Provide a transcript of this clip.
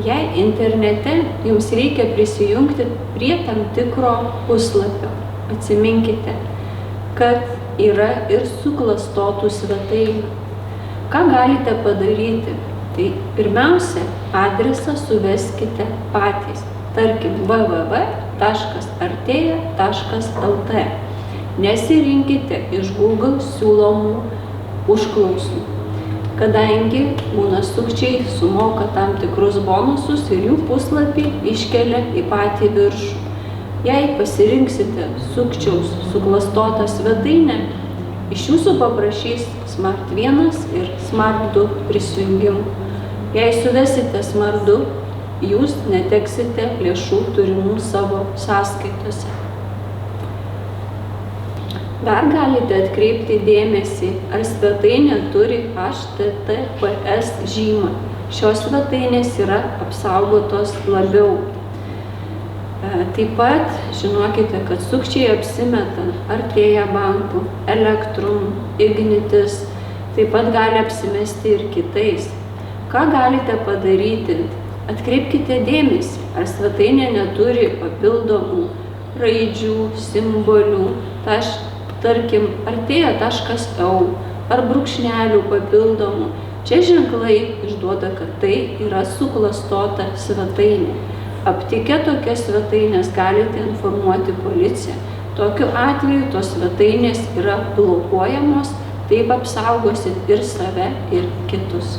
Jei internete jums reikia prisijungti prie tam tikro puslapio, atsiminkite, kad yra ir suklastotų svetainių. Ką galite padaryti? Tai pirmiausia, adresą suveskite patys. Tarkim, www.arteja.lt. Nesirinkite iš Google siūlomų užklausų, kadangi būna sukčiai sumoka tam tikrus bonusus ir jų puslapį iškelia į patį viršų. Jei pasirinksite sukčiaus suklastotą svetainę, iš jūsų paprašys Smart 1 ir Smart 2 prisijungimų. Jei suvesite Smart 2, jūs neteksite lėšų turimų savo sąskaitose. Dar galite atkreipti dėmesį, ar svetainė turi HTTPS žymą. Šios svetainės yra apsaugotos labiau. Taip pat žinokite, kad sukčiai apsimeta Arteja banku, Elektrum, Ignitis, taip pat gali apsimesti ir kitais. Ką galite padaryti? Atkreipkite dėmesį, ar svetainė neturi papildomų raidžių, simbolių, tarkim, arteja.eu ar brūkšnelių papildomų. Čia ženklai išduoda, kad tai yra suklastota svetainė. Aptikę tokias svetainės galite informuoti policiją. Tokiu atveju tos svetainės yra blokuojamos, taip apsaugosit ir save, ir kitus.